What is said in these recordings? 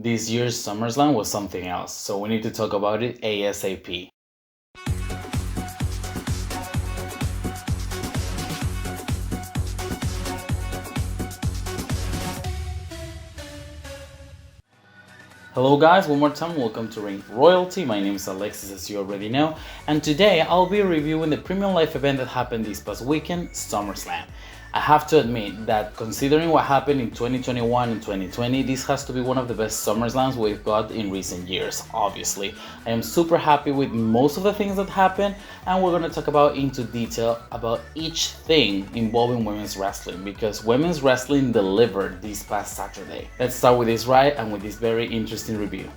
this year's Summerslam was something else, so we need to talk about it ASAP. Hello guys, one more time, welcome to Ring Royalty. My name is Alexis, as you already know, and today I'll be reviewing the premium live event that happened this past weekend, SummerSlam. I have to admit that considering what happened in 2021 and 2020, this has to be one of the best SummerSlams we've got in recent years, obviously. I am super happy with most of the things that happened, and we're going to talk about into detail about each thing involving women's wrestling, because women's wrestling delivered this past Saturday. Let's start with this ride and with this very interesting review.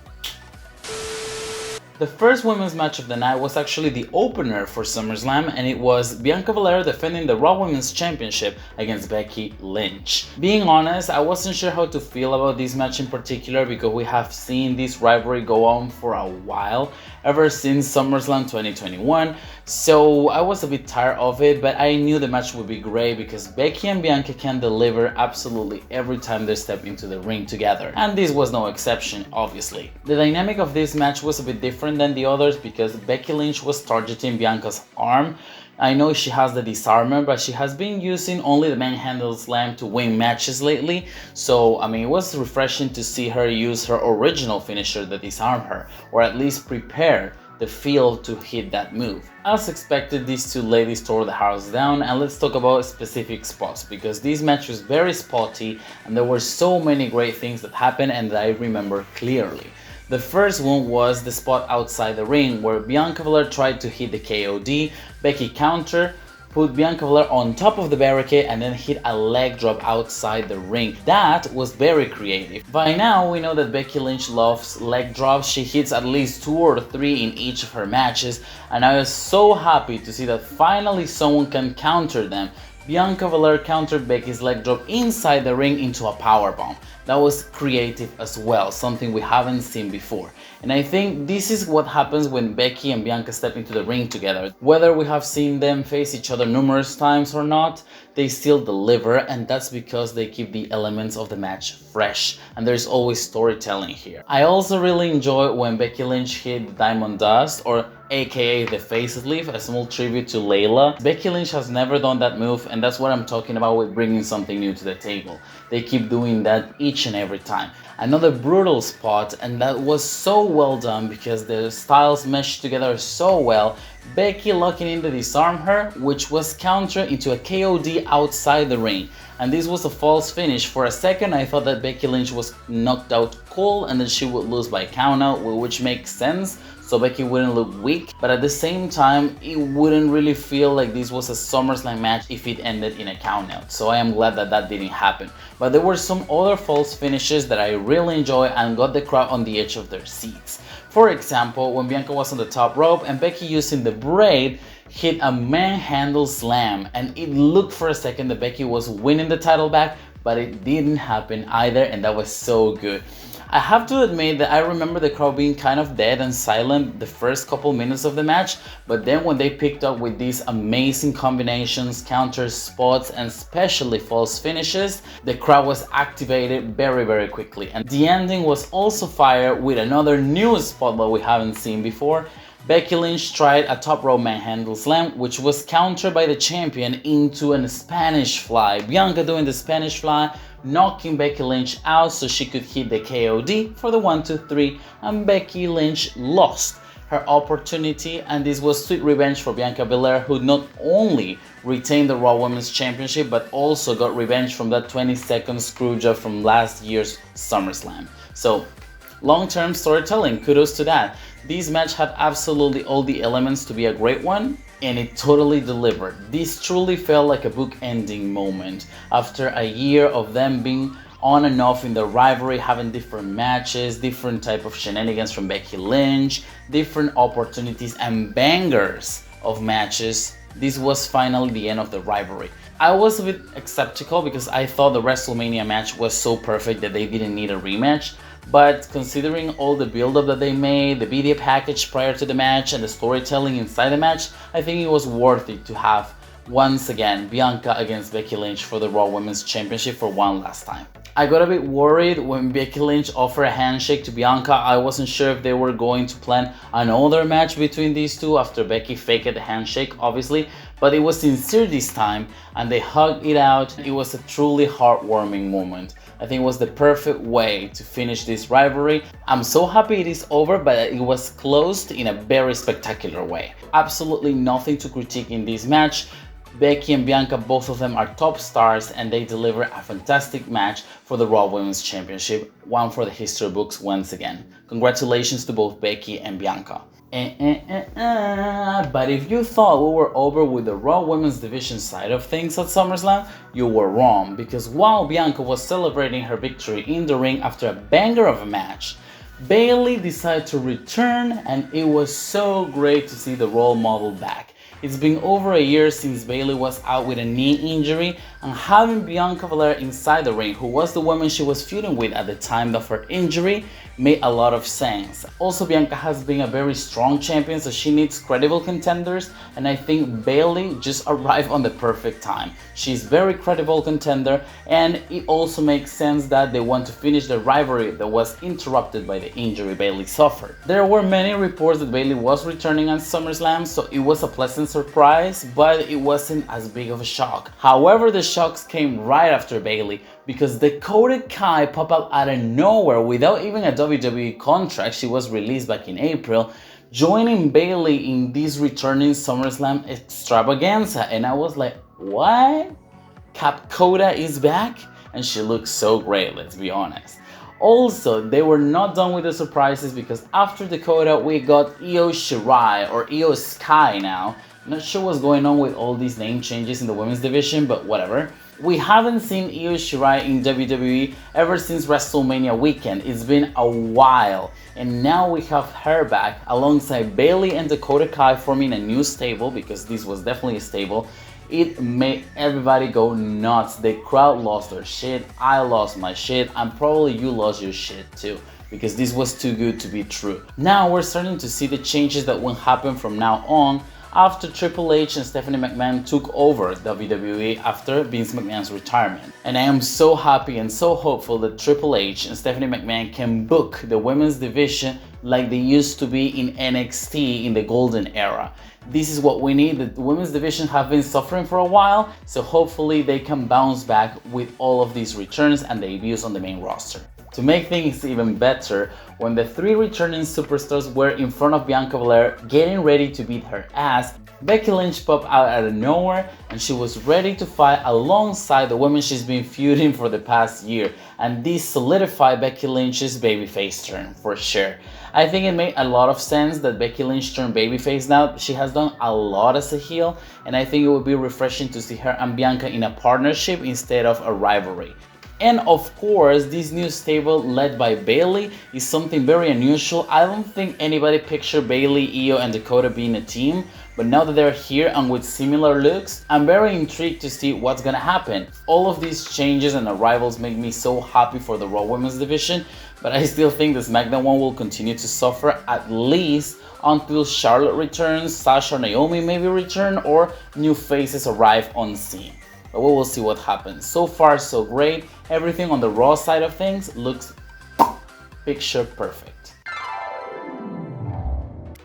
The first women's match of the night was actually the opener for SummerSlam, and it was Bianca Belair defending the Raw Women's Championship against Becky Lynch. Being honest, I wasn't sure how to feel about this match in particular because we have seen this rivalry go on for a while, ever since SummerSlam 2021, so I was a bit tired of it, but I knew the match would be great because Becky and Bianca can deliver absolutely every time they step into the ring together, and this was no exception, obviously. The dynamic of this match was a bit different than the others because Becky Lynch was targeting Bianca's arm. I know she has the disarmer, but she has been using only the manhandle slam to win matches lately, so I mean it was refreshing to see her use her original finisher, the disarm her, or at least prepare the field to hit that move. As expected, these two ladies tore the house down, and let's talk about specific spots because this match was very spotty and there were so many great things that happened and that I remember clearly. The first one was the spot outside the ring where Bianca Belair tried to hit the KOD, Becky counter, put Bianca Belair on top of the barricade and then hit a leg drop outside the ring. That was very creative. By now we know that Becky Lynch loves leg drops. She hits at least 2 or 3 in each of her matches, and I was so happy to see that finally someone can counter them. Bianca Belair countered Becky's leg drop inside the ring into a powerbomb. That was creative as well, something we haven't seen before. And I think this is what happens when Becky and Bianca step into the ring together. Whether we have seen them face each other numerous times or not, they still deliver, and that's because they keep the elements of the match fresh, and there's always storytelling here. I also really enjoy when Becky Lynch hit the Diamond Dust, or aka the Facelift, a small tribute to Layla. Becky Lynch has never done that move, and that's what I'm talking about with bringing something new to the table. They keep doing that each and every time. Another brutal spot, and that was so well done because the styles meshed together so well. Becky locking in to disarm her, which was countered into a KOD outside the ring. And this was a false finish. For a second I thought that Becky Lynch was knocked out cold and that she would lose by countout, which makes sense, so Becky wouldn't look weak, but at the same time it wouldn't really feel like this was a SummerSlam match if it ended in a countout, so I am glad that that didn't happen. But there were some other false finishes that I really enjoy and got the crowd on the edge of their seats. For example, when Bianca was on the top rope and Becky, using the braid, hit a manhandle slam, and it looked for a second that Becky was winning the title back, but it didn't happen either, and that was so good. I have to admit that I remember the crowd being kind of dead and silent the first couple minutes of the match, but then when they picked up with these amazing combinations, counters, spots, and especially false finishes, the crowd was activated very quickly. And the ending was also fire with another new spot that we haven't seen before. Becky Lynch tried a top rope manhandle slam, which was countered by the champion into a Spanish fly. Bianca doing the Spanish fly, knocking Becky Lynch out so she could hit the KOD for the 1, 2, 3, and Becky Lynch lost her opportunity, and this was sweet revenge for Bianca Belair, who not only retained the Raw Women's Championship but also got revenge from that 20-second screwjob from last year's SummerSlam. So long-term storytelling, kudos to that. This match had absolutely all the elements to be a great one, and it totally delivered. This truly felt like a book-ending moment. After a year of them being on and off in the rivalry, having different matches, different type of shenanigans from Becky Lynch, different opportunities and bangers of matches, this was finally the end of the rivalry. I was a bit skeptical because I thought the WrestleMania match was so perfect that they didn't need a rematch. But considering all the build-up that they made, the media package prior to the match, and the storytelling inside the match, I think it was worth it to have, once again, Bianca against Becky Lynch for the Raw Women's Championship for one last time. I got a bit worried when Becky Lynch offered a handshake to Bianca. I wasn't sure if they were going to plan another match between these two after Becky faked the handshake, obviously, but it was sincere this time and they hugged it out. It was a truly heartwarming moment. I think it was the perfect way to finish this rivalry. I'm so happy it is over, but it was closed in a very spectacular way. Absolutely nothing to critique in this match. Becky and Bianca, both of them are top stars and they deliver a fantastic match for the Raw Women's Championship, one for the history books once again. Congratulations to both Becky and Bianca. But if you thought we were over with the Raw Women's Division side of things at SummerSlam, you were wrong, because while Bianca was celebrating her victory in the ring after a banger of a match, Bayley decided to return and it was so great to see the role model back. It's been over a year since Bayley was out with a knee injury, and having Bianca Belair inside the ring, who was the woman she was feuding with at the time of her injury, made a lot of sense. Also, Bianca has been a very strong champion, so she needs credible contenders, and I think Bayley just arrived on the perfect time. She's very credible contender, and it also makes sense that they want to finish the rivalry that was interrupted by the injury Bayley suffered. There were many reports that Bayley was returning at SummerSlam, so it was a pleasant surprise, but it wasn't as big of a shock. However, the shocks came right after Bayley, because Dakota Kai popped up out of nowhere without even a WWE contract. She was released back in April, joining Bayley in this returning SummerSlam extravaganza, and I was like, what? Dakota is back? And she looks so great, let's be honest. Also, they were not done with the surprises, because after Dakota we got Io Shirai, or Io Sky now. Not sure what's going on with all these name changes in the women's division, but whatever. We haven't seen Io Shirai in WWE ever since WrestleMania weekend. It's been a while, and now we have her back alongside Bayley and Dakota Kai forming a new stable, because this was definitely a stable. It made everybody go nuts. The crowd lost their shit, I lost my shit, and probably you lost your shit too, because this was too good to be true. Now we're starting to see the changes that will happen from now on, after Triple H and Stephanie McMahon took over WWE after Vince McMahon's retirement. And I am so happy and so hopeful that Triple H and Stephanie McMahon can book the women's division like they used to be in NXT in the golden era. This is what we need. The women's division have been suffering for a while, so hopefully they can bounce back with all of these returns and debuts on the main roster. To make things even better, when the three returning superstars were in front of Bianca Belair getting ready to beat her ass, Becky Lynch popped out of nowhere and she was ready to fight alongside the women she's been feuding for the past year, and this solidified Becky Lynch's babyface turn for sure. I think it made a lot of sense that Becky Lynch turned babyface now. She has done a lot as a heel, and I think it would be refreshing to see her and Bianca in a partnership instead of a rivalry. And of course, this new stable led by Bayley is something very unusual. I don't think anybody pictured Bayley, Io, and Dakota being a team, but now that they're here and with similar looks, I'm very intrigued to see what's gonna happen. All of these changes and arrivals make me so happy for the Raw Women's Division, but I still think the SmackDown one will continue to suffer at least until Charlotte returns, Sasha or Naomi maybe return, or new faces arrive on scene. But we will see what happens. So far, so great. Everything on the Raw side of things looks picture perfect.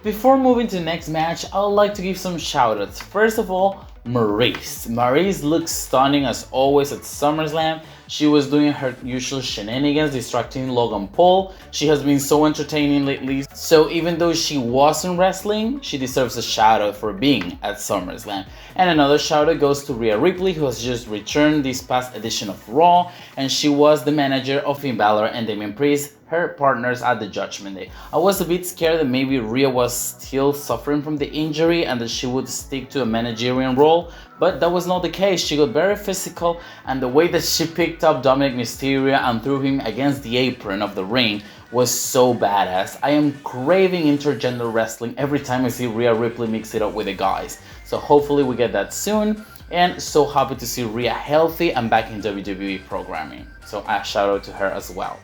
Before moving to the next match, I would like to give some shoutouts. First of all, Maryse. Maryse looks stunning as always at SummerSlam. She was doing her usual shenanigans, distracting Logan Paul. She has been so entertaining lately. So even though she wasn't wrestling, she deserves a shout out for being at SummerSlam. And another shout out goes to Rhea Ripley, who has just returned this past edition of Raw, and she was the manager of Finn Balor and Damian Priest, her partners at the Judgment Day. I was a bit scared that maybe Rhea was still suffering from the injury and that she would stick to a managerial role, but that was not the case. She got very physical, and the way that she picked up Dominic Mysterio and threw him against the apron of the ring was so badass. I am craving intergender wrestling every time I see Rhea Ripley mix it up with the guys. So hopefully we get that soon, and so happy to see Rhea healthy and back in WWE programming. So a shout out to her as well.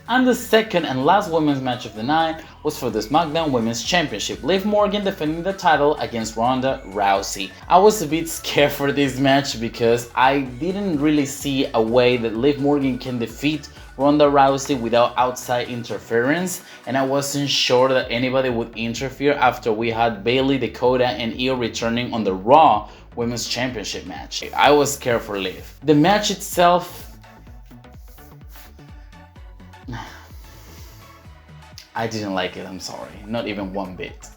And the second and last women's match of the night was for the SmackDown Women's Championship. Liv Morgan defending the title against Ronda Rousey. I was a bit scared for this match because I didn't really see a way that Liv Morgan can defeat Ronda Rousey without outside interference, and I wasn't sure that anybody would interfere after we had Bayley, Dakota, and Io returning on the Raw Women's Championship match. I was scared for Liv. The match itself, I didn't like it, I'm sorry, not even one bit.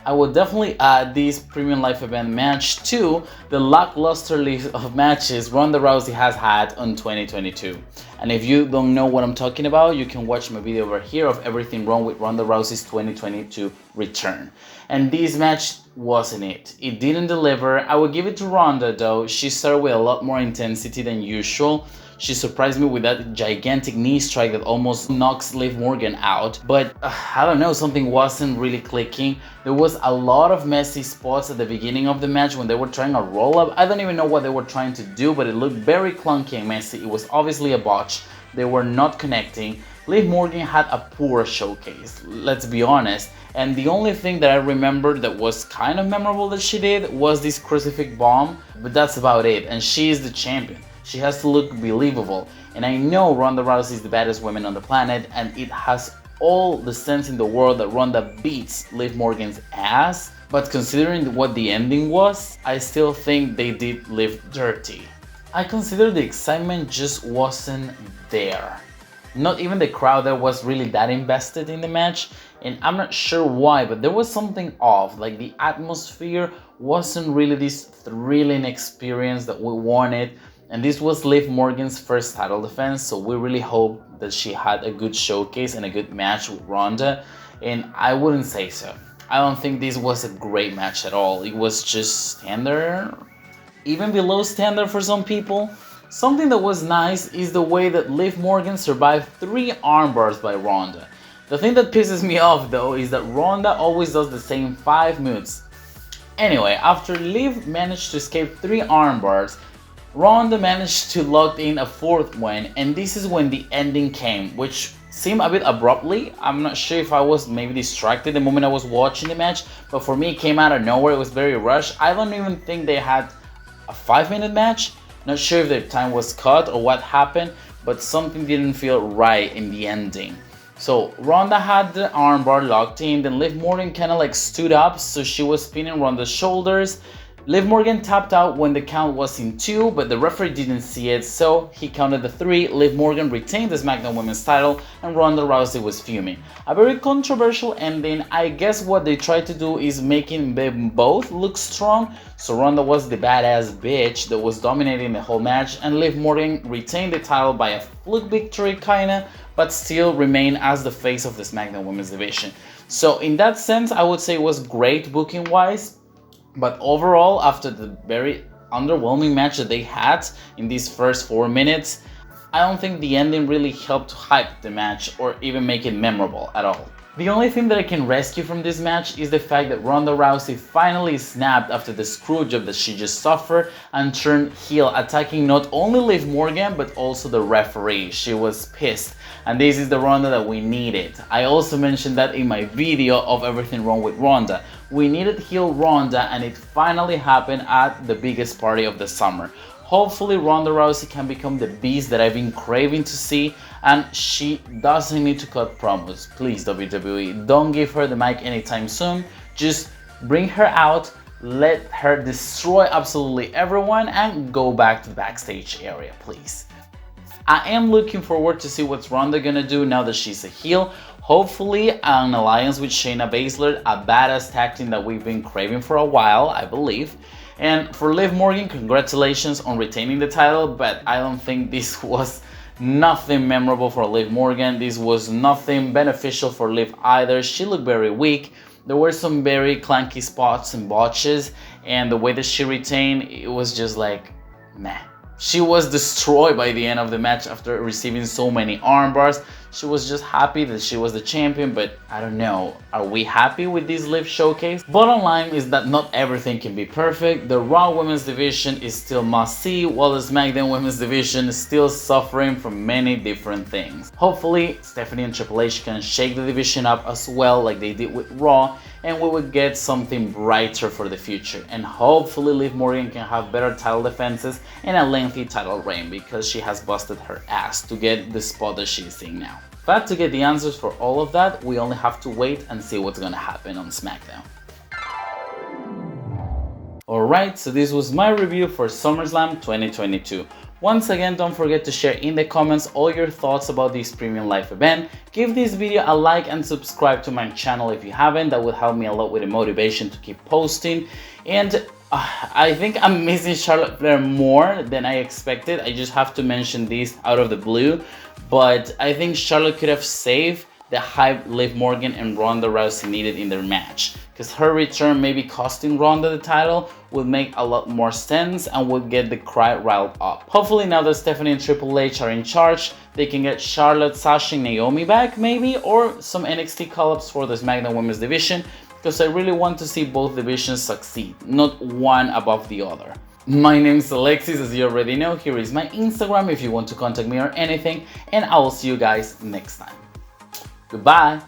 I would definitely add this premium live event match to the lackluster list of matches Ronda Rousey has had on 2022. And if you don't know what I'm talking about, you can watch my video over here of everything wrong with Ronda Rousey's 2022 return. And this match wasn't it. It didn't deliver. I would give it to Ronda though. She started with a lot more intensity than usual. She surprised me with that gigantic knee strike that almost knocks Liv Morgan out. But I don't know, something wasn't really clicking. There was a lot of messy spots at the beginning of the match when they were trying a roll-up. I don't even know what they were trying to do, but it looked very clunky and messy. It was obviously a botch. They were not connecting. Liv Morgan had a poor showcase, let's be honest. And the only thing that I remember that was kind of memorable that she did was this crucifix bomb, but that's about it. And she is the champion. She has to look believable, and I know Ronda Rousey is the baddest woman on the planet, and it has all the sense in the world that Ronda beats Liv Morgan's ass, but considering what the ending was, I still think they did Liv dirty. I consider the excitement just wasn't there. Not even the crowd there was really that invested in the match, and I'm not sure why, but there was something off, like the atmosphere wasn't really this thrilling experience that we wanted. And this was Liv Morgan's first title defense, so we really hope that she had a good showcase and a good match with Ronda, and I wouldn't say so. I don't think this was a great match at all. It was just standard, even below standard for some people. Something that was nice is the way that Liv Morgan survived 3 armbars by Ronda. The thing that pisses me off though is that Ronda always does the same 5 moves. Anyway, after Liv managed to escape 3 armbars, Ronda managed to lock in a 4th one, and this is when the ending came, which seemed a bit abruptly. I'm not sure if I was maybe distracted the moment I was watching the match, but for me it came out of nowhere. It was very rushed. I don't even think they had a 5-minute match. Not sure if the time was cut or what happened, but something didn't feel right in the ending. So Ronda had the armbar locked in, then Liv Morgan kind of like stood up, so she was spinning Ronda's shoulders. Liv Morgan tapped out when the count was in 2, but the referee didn't see it, so he counted the 3. Liv Morgan retained the SmackDown Women's title, and Ronda Rousey was fuming. A very controversial ending. I guess what they tried to do is making them both look strong. So Ronda was the badass bitch that was dominating the whole match, and Liv Morgan retained the title by a fluke victory kinda, but still remained as the face of the SmackDown Women's division. So in that sense, I would say it was great booking wise. But overall, after the very underwhelming match that they had in these first 4 minutes, I don't think the ending really helped hype the match or even make it memorable at all. The only thing that I can rescue from this match is the fact that Ronda Rousey finally snapped after the screwjob that she just suffered and turned heel, attacking not only Liv Morgan but also the referee. She was pissed, and this is the Ronda that we needed. I also mentioned that in my video of everything wrong with Ronda. We needed heel Ronda, and it finally happened at the biggest party of the summer. Hopefully Ronda Rousey can become the beast that I've been craving to see, and she doesn't need to cut promos. Please WWE, don't give her the mic anytime soon. Just bring her out, let her destroy absolutely everyone, and go back to the backstage area, please. I am looking forward to see what's Ronda gonna do now that she's a heel. Hopefully an alliance with Shayna Baszler, a badass tag team that we've been craving for a while, I believe. And for Liv Morgan, congratulations on retaining the title, but I don't think this was nothing memorable for Liv Morgan. This was nothing beneficial for Liv either. She looked very weak. There were some very clunky spots and botches, and the way that she retained, it was just like, meh. She was destroyed by the end of the match after receiving so many arm bars. She was just happy that she was the champion, but I don't know, are we happy with this Liv showcase? Bottom line is that not everything can be perfect. The Raw Women's Division is still must-see, while the SmackDown Women's Division is still suffering from many different things. Hopefully, Stephanie and Triple H can shake the division up as well like they did with Raw, and we would get something brighter for the future. And hopefully Liv Morgan can have better title defenses and a lengthy title reign, because she has busted her ass to get the spot that she's in now. But to get the answers for all of that, we only have to wait and see what's gonna happen on SmackDown. Alright, so this was my review for SummerSlam 2022. Once again, don't forget to share in the comments all your thoughts about this premium live event. Give this video a like and subscribe to my channel if you haven't. That would help me a lot with the motivation to keep posting. And I think I'm missing Charlotte Flair more than I expected. I just have to mention this out of the blue. But I think Charlotte could have saved the hype Liv Morgan and Ronda Rousey needed in their match, because her return maybe costing Ronda the title would make a lot more sense and would get the crowd riled up. Hopefully now that Stephanie and Triple H are in charge, they can get Charlotte, Sasha and Naomi back maybe, or some NXT call-ups for the SmackDown Women's Division, because I really want to see both divisions succeed, not one above the other. My name is Alexis, as you already know. Here is my Instagram if you want to contact me or anything, and I will see you guys next time. Goodbye!